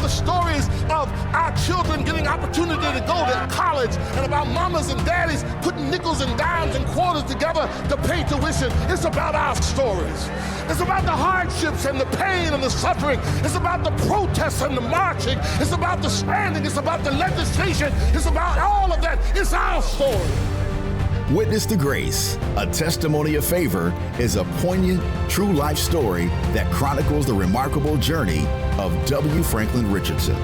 the stories of our children getting opportunity to go to college and about mamas and daddies putting nickels and dimes and quarters together to pay tuition. It's about our stories. It's about the hardships and the pain and the suffering. It's about the protests and the marching. It's about the standing. It's about the legislation. It's about all of that. It's our story. Witness to Grace, a testimony of favor, is a poignant, true life story that chronicles the remarkable journey of W. Franklyn Richardson,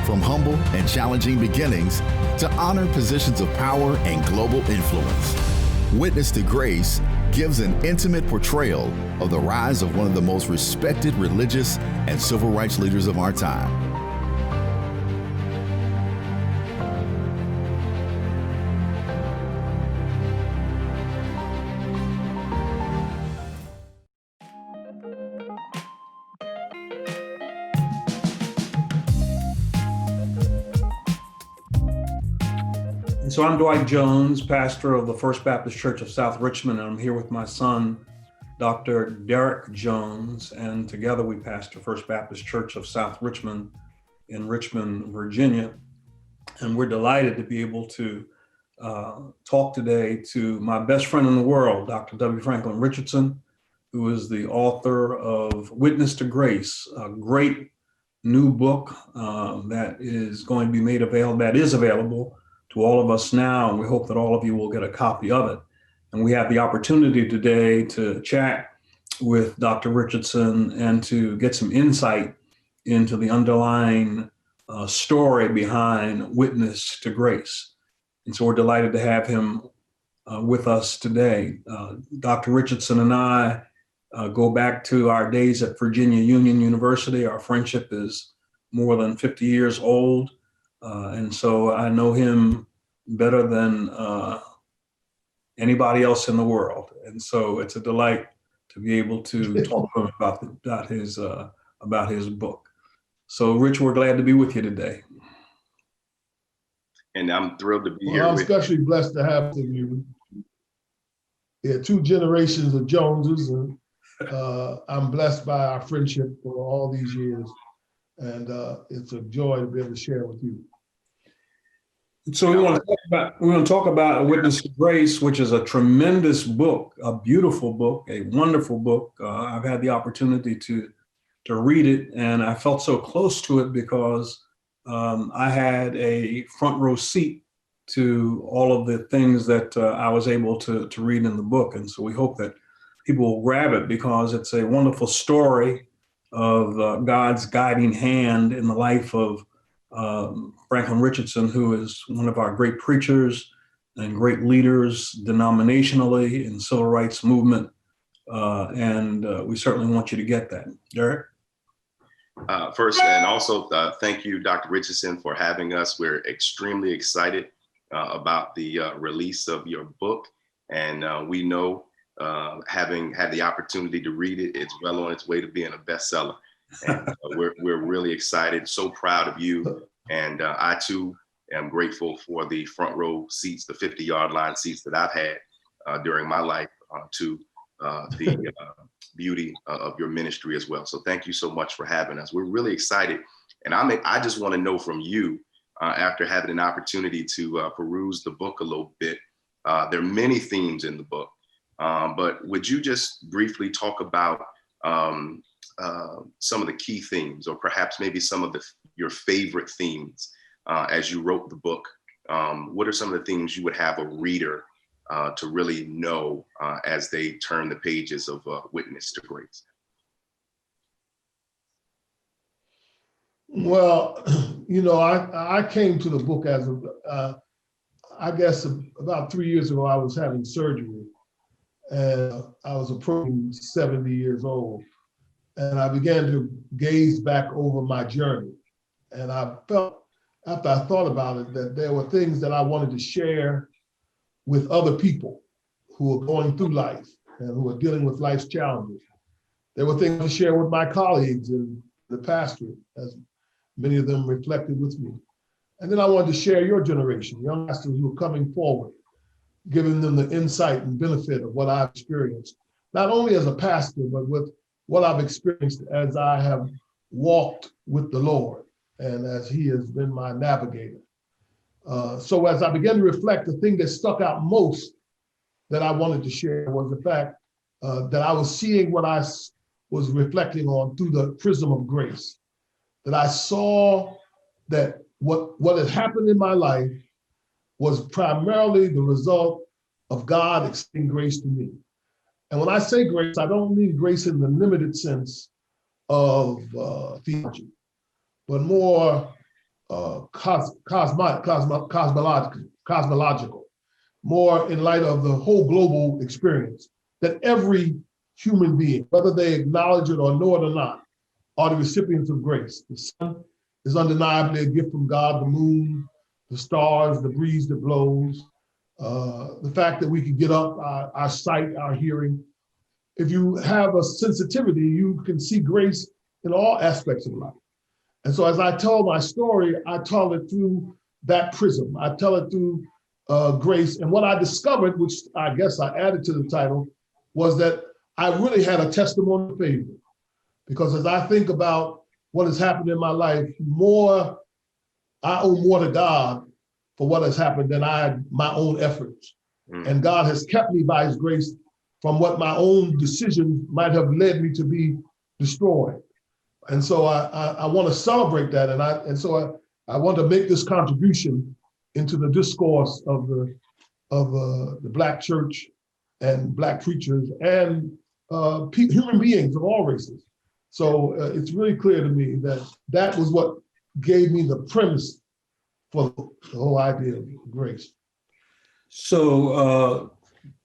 from humble and challenging beginnings to honored positions of power and global influence. Witness to Grace gives an intimate portrayal of the rise of one of the most respected religious and civil rights leaders of our time. So I'm Dwight Jones, pastor of the First Baptist Church of South Richmond, and I'm here with my son, Dr. Derik Jones, and together we pastor First Baptist Church of South Richmond in Richmond, Virginia. And we're delighted to be able to talk today to my best friend in the world, Dr. W. Franklyn Richardson, who is the author of Witness to Grace, a great new book that is going to be made available, that is available to all of us now, and we hope that all of you will get a copy of it. And we have the opportunity today to chat with Dr. Richardson and to get some insight into the underlying story behind Witness to Grace. And so we're delighted to have him with us today. Dr. Richardson and I go back to our days at Virginia Union University. Our friendship is more than 50 years old. And so I know him better than anybody else in the world. And so it's a delight to be able to talk to him about his book. So Rich, we're glad to be with you today. And I'm thrilled to be here. I'm especially blessed to have you. Yeah, two generations of Joneses, and I'm blessed by our friendship for all these years. And it's a joy to be able to share with you. So we want to talk about A Witness to Grace, which is a tremendous book, a beautiful book, a wonderful book. I've had the opportunity to read it, and I felt so close to it because I had a front row seat to all of the things that I was able to read in the book. And so we hope that people will grab it because it's a wonderful story of God's guiding hand in the life of Franklyn Richardson, who is one of our great preachers and great leaders denominationally in the civil rights movement. And we certainly want you to get that. Derik? First, and also thank you, Dr. Richardson, for having us. We're extremely excited about the release of your book. And we know, having had the opportunity to read it, it's well on its way to being a bestseller. And we're really excited, so proud of you. And I too am grateful for the front row seats, the 50-yard line seats that I've had during my life to the beauty of your ministry as well. So thank you so much for having us. We're really excited. And I just want to know from you, after having an opportunity to peruse the book a little bit, there are many themes in the book, but would you just briefly talk about some of the key themes, or perhaps maybe some of your favorite themes as you wrote the book? What are some of the things you would have a reader to really know as they turn the pages of Witness to Grace? Well, you know, I came to the book as I guess about 3 years ago. I was having surgery, and I was approaching 70 years old. And I began to gaze back over my journey. And I felt, after I thought about it, that there were things that I wanted to share with other people who are going through life and who are dealing with life's challenges. There were things to share with my colleagues in the pastorate, as many of them reflected with me. And then I wanted to share your generation, young pastors who are coming forward, giving them the insight and benefit of what I've experienced, not only as a pastor, but with what I've experienced as I have walked with the Lord and as he has been my navigator. So as I began to reflect, the thing that stuck out most that I wanted to share was the fact that I was seeing what I was reflecting on through the prism of grace. That I saw that what had happened in my life was primarily the result of God extending grace to me. And when I say grace, I don't mean grace in the limited sense of theology, but more cosmological, more in light of the whole global experience, that every human being, whether they acknowledge it or know it or not, are the recipients of grace. The sun is undeniably a gift from God, the moon, the stars, the breeze that blows, the fact that we can get up, our sight, our hearing. If you have a sensitivity, you can see grace in all aspects of life. And so as I tell my story, I tell it through that prism. I tell it through grace. And what I discovered, which I guess I added to the title, was that I really had a testimony of favor. Because as I think about what has happened in my life, I owe more to God for what has happened than my own efforts. And God has kept me by his grace from what my own decisions might have led me to be destroyed. And so I want to celebrate that. And so I want to make this contribution into the discourse of the Black church and Black preachers and human beings of all races. So it's really clear to me that that was what gave me the premise for the whole idea of grace. So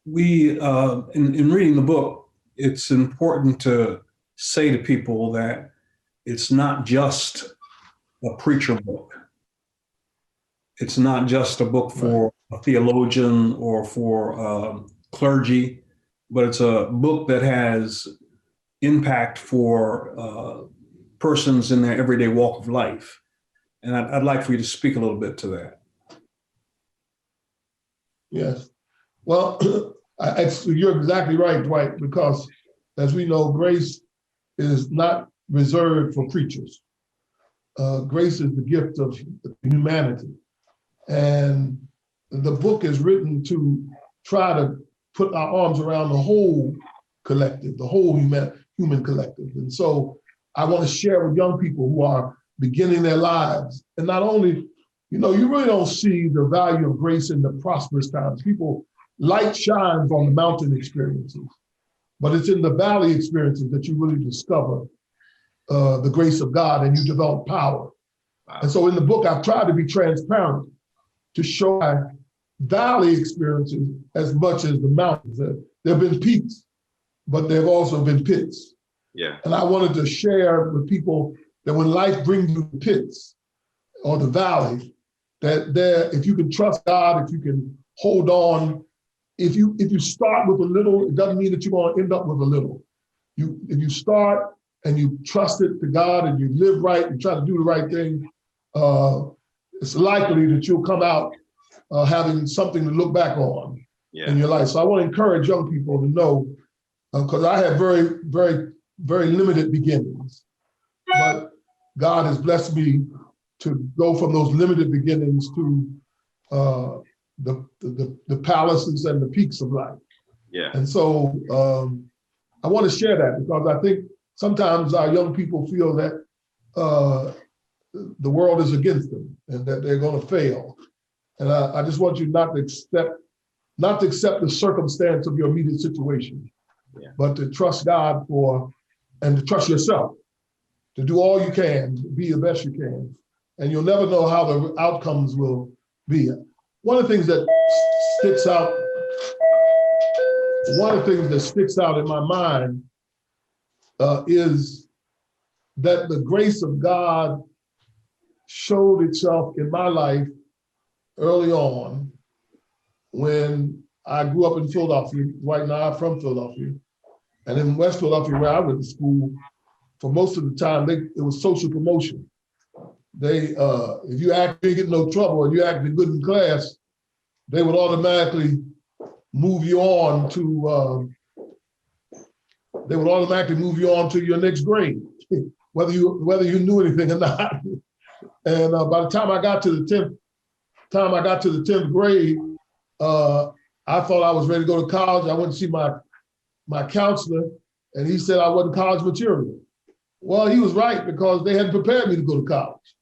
in reading the book, it's important to say to people that it's not just a preacher book. It's not just a book for a theologian or for clergy, but it's a book that has impact for persons in their everyday walk of life. And I'd like for you to speak a little bit to that. Yes. Well, you're exactly right, Dwight, because as we know, grace is not reserved for preachers. Grace is the gift of humanity. And the book is written to try to put our arms around the whole collective, the whole human collective. And so I want to share with young people who are beginning their lives. And not only, you really don't see the value of grace in the prosperous times. Light shines on the mountain experiences, but it's in the valley experiences that you really discover the grace of God and you develop power. Wow. And so in the book, I've tried to be transparent to show my valley experiences as much as the mountains. There have been peaks, but there have also been pits. Yeah. And I wanted to share with people that when life brings you the pits or the valley, that if you can trust God, if you can hold on, if you start with a little, it doesn't mean that you're going to end up with a little. If you start and you trust it to God and you live right and try to do the right thing, it's likely that you'll come out having something to look back on in your life. So I want to encourage young people to know, because I have very, very, very limited beginnings, but God has blessed me to go from those limited beginnings to the palaces and the peaks of life. Yeah. And so I want to share that because I think sometimes our young people feel that the world is against them and that they're going to fail. And I just want you not to accept the circumstance of your immediate situation, but to trust God and to trust yourself, to do all you can, to be the best you can. And you'll never know how the outcomes will be. One of the things that sticks out in my mind is that the grace of God showed itself in my life early on when I grew up in Philadelphia. Dwight and I are from Philadelphia. And in West Philadelphia, where I went to school, for most of the time, it was social promotion. If you actually get no trouble and you acted good in class, they would automatically move you on to your next grade, whether you knew anything or not. And by the time I got to the 10th grade, I thought I was ready to go to college. I went to see my counselor, and he said I wasn't college material. Well, he was right, because they hadn't prepared me to go to college.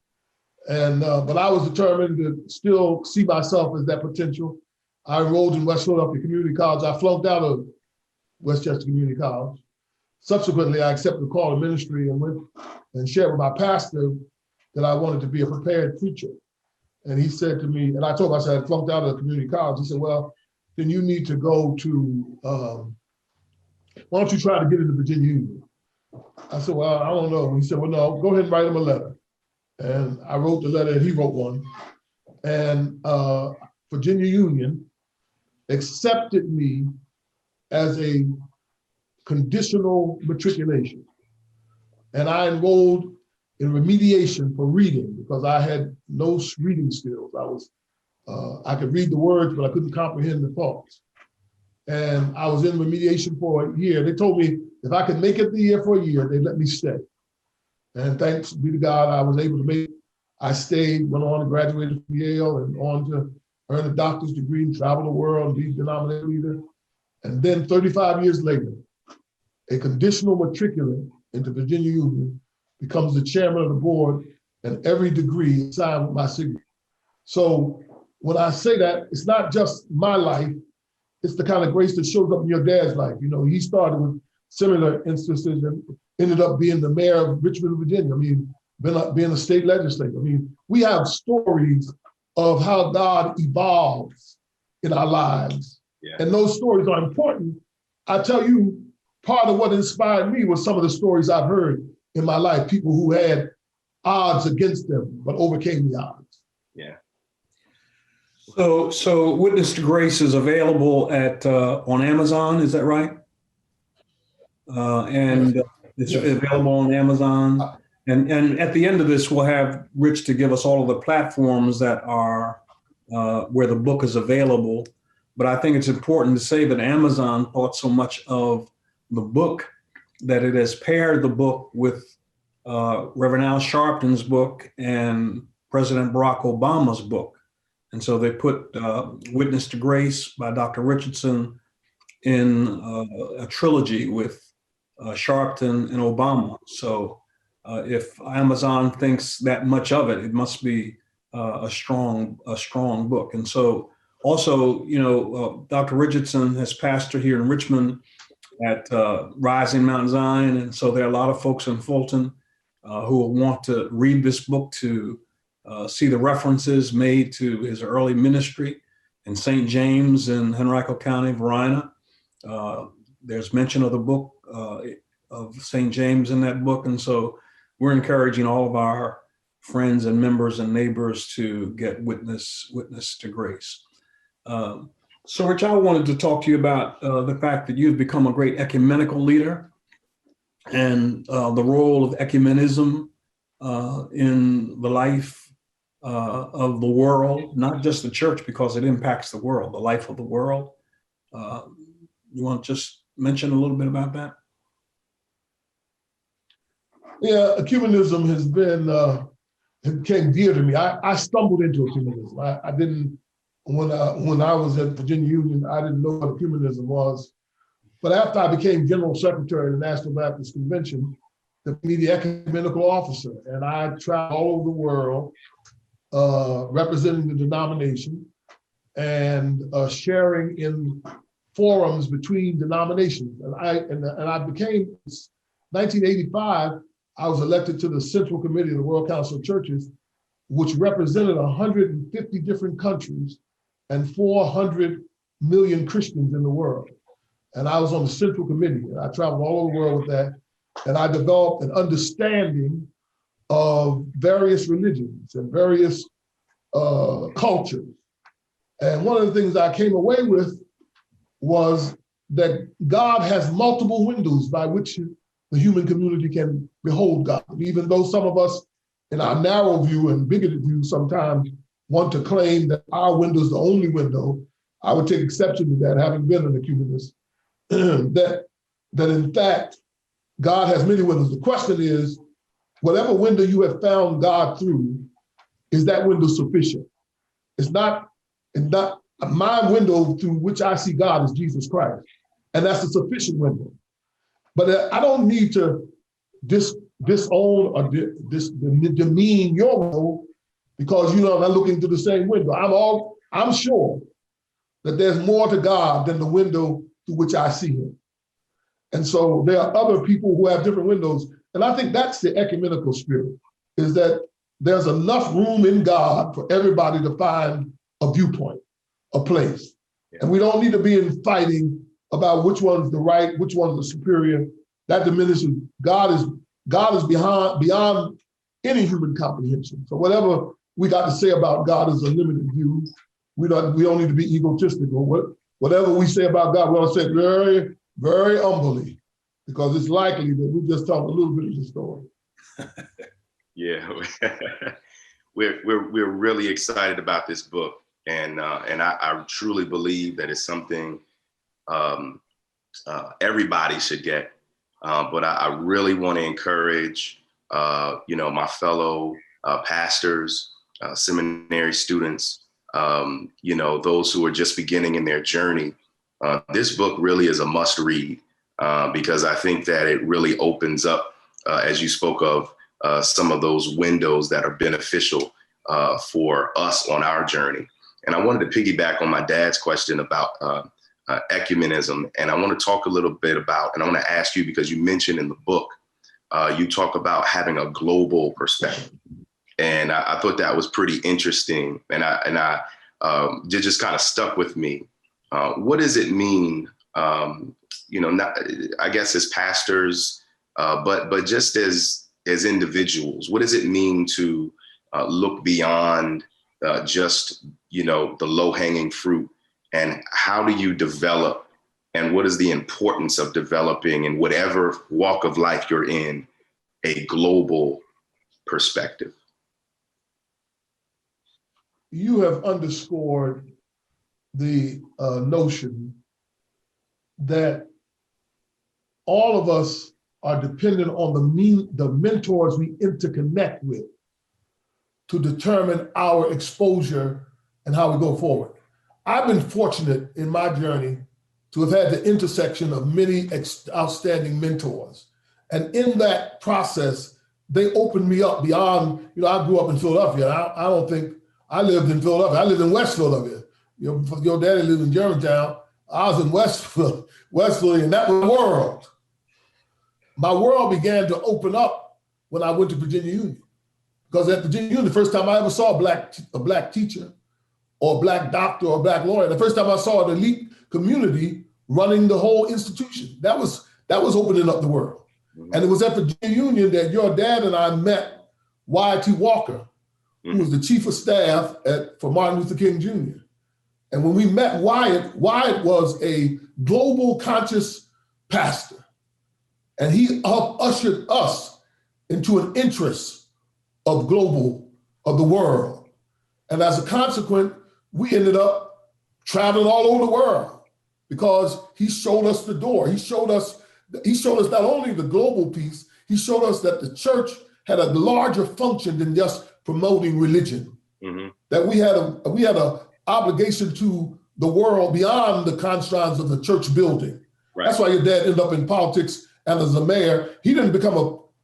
And but I was determined to still see myself as that potential. I enrolled in West Philadelphia Community College. I flunked out of Westchester Community College. Subsequently, I accepted the call to ministry and went and shared with my pastor that I wanted to be a prepared preacher. And he said to me, and I told him, I said, I flunked out of the community college. He said, well, then you need to go to, why don't you try to get into Virginia Union? I said, well, I don't know. He said, well, no, go ahead and write him a letter. And I wrote the letter, and he wrote one. And Virginia Union accepted me as a conditional matriculation. And I enrolled in remediation for reading, because I had no reading skills. I could read the words, but I couldn't comprehend the thoughts. And I was in remediation for a year. They told me if I could make it the year for a year, they'd let me stay. And thanks be to God, I was able to make it. I stayed, went on and graduated from Yale, and on to earn a doctor's degree and travel the world and be denominational leader. And then 35 years later, a conditional matriculant into Virginia Union becomes the chairman of the board, and every degree is signed with my signature. So when I say that, it's not just my life, it's the kind of grace that shows up in your dad's life. You know, he started with similar instances and ended up being the mayor of Richmond, Virginia. I mean, being a state legislator. I mean, we have stories of how God evolves in our lives. Yeah. And those stories are important. I tell you, part of what inspired me was some of the stories I've heard in my life, people who had odds against them, but overcame the odds. Yeah. So Witness to Grace is available on Amazon, is that right? And it's available on Amazon. And at the end of this, we'll have Rich to give us all of the platforms that are where the book is available. But I think it's important to say that Amazon thought so much of the book that it has paired the book with Reverend Al Sharpton's book and President Barack Obama's book. And so they put Witness to Grace by Dr. Richardson in a trilogy with Sharpton and Obama. So if Amazon thinks that much of it, it must be a strong book. And so also, you know, Dr. Richardson has pastored here in Richmond at Rising Mount Zion. And so there are a lot of folks in Fulton who will want to read this book to see the references made to his early ministry in St. James in Henrico County, Varina. There's mention of the book of St. James in that book. And so we're encouraging all of our friends and members and neighbors to get Witness to Grace. So Rich, I wanted to talk to you about the fact that you've become a great ecumenical leader and the role of ecumenism in the life of the world, not just the church, because it impacts the world, the life of the world. You want to just mention a little bit about that? Yeah, ecumenism has been, it became dear to me. I stumbled into ecumenism. I didn't, when I was at Virginia Union, I didn't know what ecumenism was. But after I became General Secretary of the National Baptist Convention, they made me the ecumenical officer. And I traveled all over the world representing the denomination and sharing in forums between denominations. And I became, 1985, I was elected to the Central Committee of the World Council of Churches, which represented 150 different countries and 400 million Christians in the world. And I was on the Central Committee, and I traveled all over the world with that. And I developed an understanding of various religions and various cultures. And one of the things I came away with was that God has multiple windows by which the human community can behold God. Even though some of us in our narrow view and bigoted view sometimes want to claim that our window is the only window, I would take exception to that, having been an ecumenist, that in fact, God has many windows. The question is, whatever window you have found God through, is that window sufficient? It's not my window through which I see God is Jesus Christ. And that's a sufficient window. But I don't need to disown or demean your window because I'm not looking through the same window. I'm sure that there's more to God than the window through which I see him. And so there are other people who have different windows. And I think that's the ecumenical spirit, is that there's enough room in God for everybody to find a viewpoint, a place. Yeah. And we don't need to be in fighting about which one's the right, which one's the superior. That diminishes. God is beyond any human comprehension. So whatever we got to say about God is a limited view. We don't need to be egotistical. Whatever we say about God, we want to say it very, very humbly, because it's likely that we just talk a little bit of the story. Yeah, we're really excited about this book, and I truly believe that it's something everybody should get. But I really want to encourage, my fellow pastors, seminary students, those who are just beginning in their journey. This book really is a must read because I think that it really opens up, as you spoke of, some of those windows that are beneficial for us on our journey. And I wanted to piggyback on my dad's question about ecumenism. And I want to talk a little bit about, and I want to ask you, because you mentioned in the book, you talk about having a global perspective. And I thought that was pretty interesting. And I just kind of stuck with me. What does it mean, not, I guess as pastors, but just as individuals, what does it mean to look beyond just, the low-hanging fruit? And how do you develop, and what is the importance of developing in whatever walk of life you're in, a global perspective? You have underscored the notion that all of us are dependent on the mentors we interconnect with to determine our exposure and how we go forward. I've been fortunate in my journey to have had the intersection of many outstanding mentors. And in that process, they opened me up beyond, I grew up in Philadelphia. I don't think I lived in Philadelphia. I lived in West Philadelphia. Your daddy lived in Germantown. I was in West Philly, and that was the world. My world began to open up when I went to Virginia Union. Because at Virginia Union, the first time I ever saw a black teacher or a black doctor or a black lawyer, the first time I saw an elite community running the whole institution, that was opening up the world. Mm-hmm. And it was at Virginia Union that your dad and I met Y.T. Walker, who was the chief of staff for Martin Luther King Jr. And when we met Wyatt was a global conscious pastor. And he ushered us into an interest of the world. And as a consequence, we ended up traveling all over the world because he showed us the door. He showed us not only the global piece, he showed us that the church had a larger function than just promoting religion. Mm-hmm. That we had a obligation to the world beyond the confines of the church building. Right. That's why your dad ended up in politics and as a mayor. He didn't become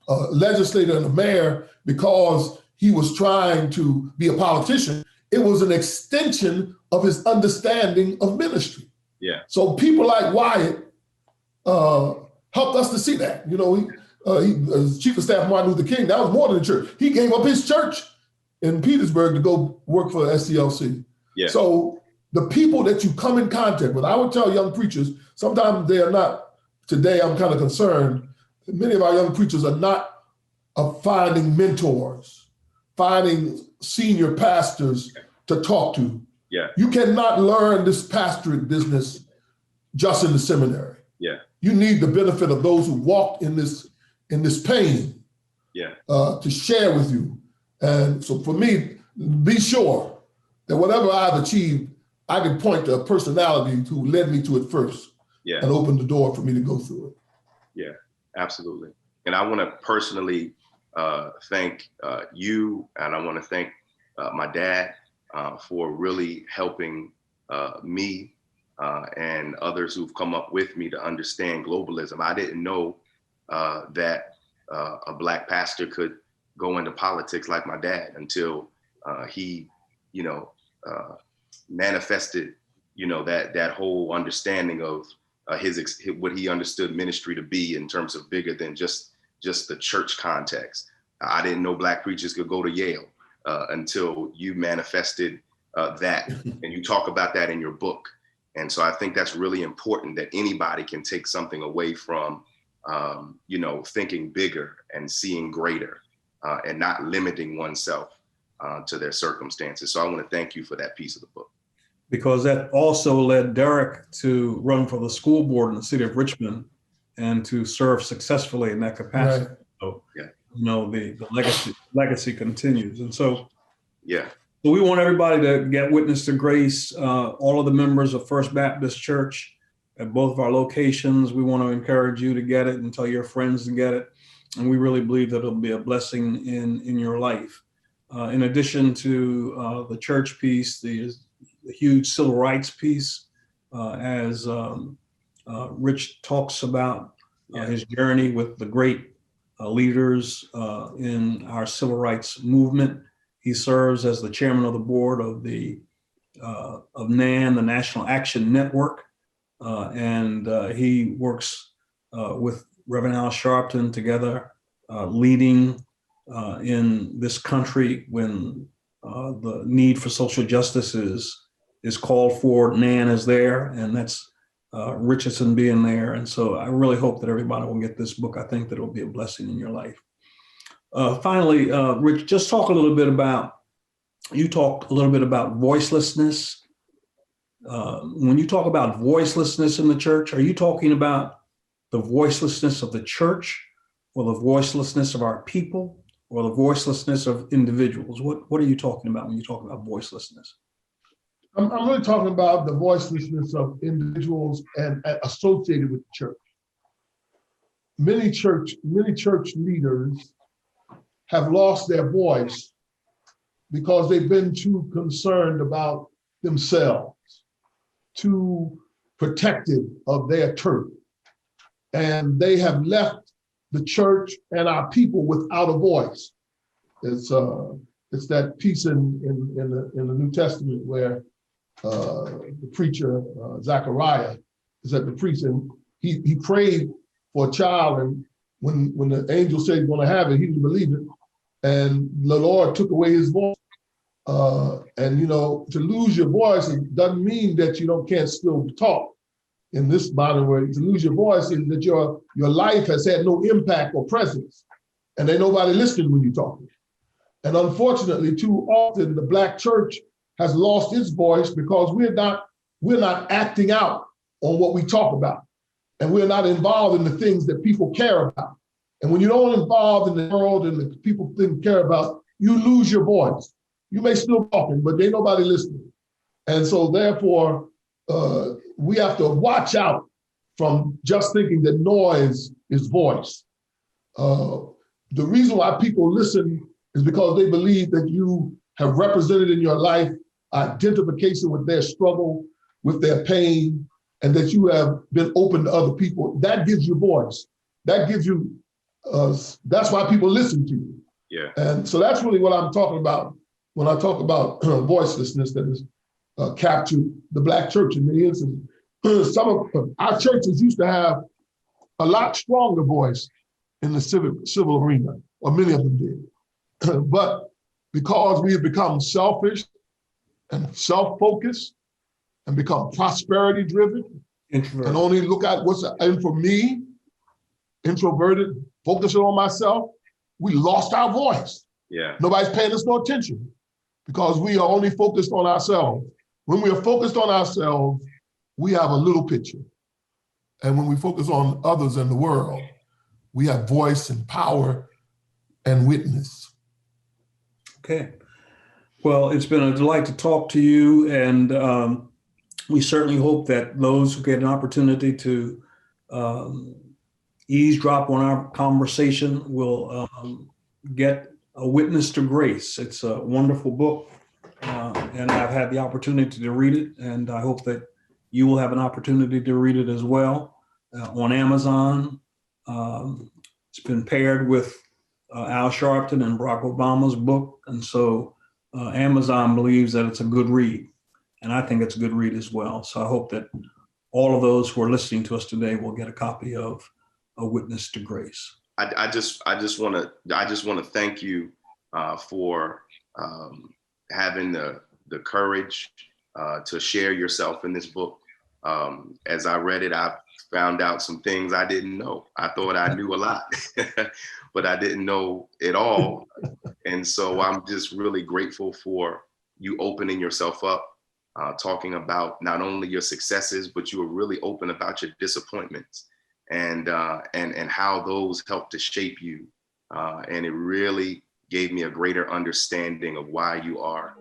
a legislator and a mayor because he was trying to be a politician. It was an extension of his understanding of ministry. Yeah. So people like Wyatt helped us to see that. He as chief of staff of Martin Luther King, that was more than a church. He gave up his church in Petersburg to go work for SCLC. Yeah. So the people that you come in contact with, I would tell young preachers, sometimes they are not, today I'm kind of concerned, many of our young preachers are not finding mentors, finding senior pastors to talk to. Yeah. You cannot learn this pastorate business just in the seminary. Yeah. You need the benefit of those who walked in this pain. Yeah. To share with you. And so for me, be sure that whatever I've achieved, I can point to a personality who led me to it first. Yeah. And opened the door for me to go through it. Yeah, absolutely. And I want to personally thank you, and I want to thank my dad for really helping me and others who've come up with me to understand globalism. I didn't know that a Black pastor could go into politics like my dad until he, manifested, that whole understanding of what he understood ministry to be in terms of bigger than just the church context. I didn't know Black preachers could go to Yale until you manifested that, and you talk about that in your book. And so I think that's really important, that anybody can take something away from, thinking bigger and seeing greater and not limiting oneself to their circumstances. So I want to thank you for that piece of the book. Because that also led Derik to run for the school board in the city of Richmond and to serve successfully in that capacity. Right. So, Yeah. The legacy continues. And so, Yeah. so we want everybody to get Witness to Grace, all of the members of First Baptist Church at both of our locations. We want to encourage you to get it and tell your friends to get it. And we really believe that it'll be a blessing in your life. In addition to the church piece, the huge civil rights piece, as Rich talks about his journey with the great leaders in our civil rights movement. He serves as the chairman of the board of of NAN, the National Action Network, and he works with Reverend Al Sharpton together, leading in this country when the need for social justice is called for. NAN is there, and that's Richardson being there. And so I really hope that everybody will get this book. I think that it will be a blessing in your life. Finally, Rich, just talk a little bit about, you talked a little bit about voicelessness. When you talk about voicelessness in the church, are you talking about the voicelessness of the church, or the voicelessness of our people, or the voicelessness of individuals? What are you talking about when you talk about voicelessness? I'm really talking about the voicelessness of individuals and associated with the church. Many church leaders have lost their voice because they've been too concerned about themselves, too protective of their turf. And they have left the church and our people without a voice. It's that piece in the New Testament where the preacher Zechariah is at the priest, and he prayed for a child, and when the angel said he's going to have it, he didn't believe it, and the Lord took away his voice. And to lose your voice, it doesn't mean that you can't still talk. In this modern way, to lose your voice is that your life has had no impact or presence, and ain't nobody listening when you're talking. And unfortunately, too often the Black church has lost its voice because we're not acting out on what we talk about, and we're not involved in the things that people care about. And when you don't involve in the world and the people care about, you lose your voice. You may still talking, but ain't nobody listening. And so therefore, we have to watch out from just thinking that noise is voice. The reason why people listen is because they believe that you have represented in your life identification with their struggle, with their pain, and that you have been open to other people. That gives you voice. That gives you, that's why people listen to you. Yeah. And so that's really what I'm talking about when I talk about voicelessness that is captured the Black church in many instances. Some of our churches used to have a lot stronger voice in the civil arena, or many of them did. But because we have become selfish and self-focused and become prosperity driven and only look at what's in for me, introverted, focusing on myself, we lost our voice. Yeah. Nobody's paying us no attention because we are only focused on ourselves. When we are focused on ourselves, we have a little picture. And when we focus on others in the world, we have voice and power and witness. Okay. Well, it's been a delight to talk to you, and we certainly hope that those who get an opportunity to eavesdrop on our conversation will get A Witness to Grace. It's a wonderful book, and I've had the opportunity to read it, and I hope that you will have an opportunity to read it as well on Amazon. It's been paired with Al Sharpton and Barack Obama's book, and so Amazon believes that it's a good read, and I think it's a good read as well. So I hope that all of those who are listening to us today will get a copy of A Witness to Grace. I just want to thank you for having the courage to share yourself in this book. As I read it, I found out some things I didn't know. I thought I knew a lot, but I didn't know it all. And so I'm just really grateful for you opening yourself up, talking about not only your successes, but you were really open about your disappointments and how those helped to shape you. And it really gave me a greater understanding of why you are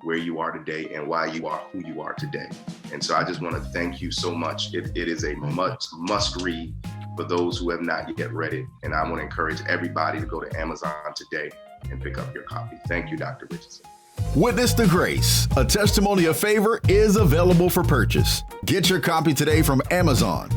where you are today and why you are who you are today. And so I just want to thank you so much. It is a must read for those who have not yet read it. And I want to encourage everybody to go to Amazon today and pick up your copy. Thank you, Dr. Richardson. Witness to Grace, A Testimony of Favor is available for purchase. Get your copy today from Amazon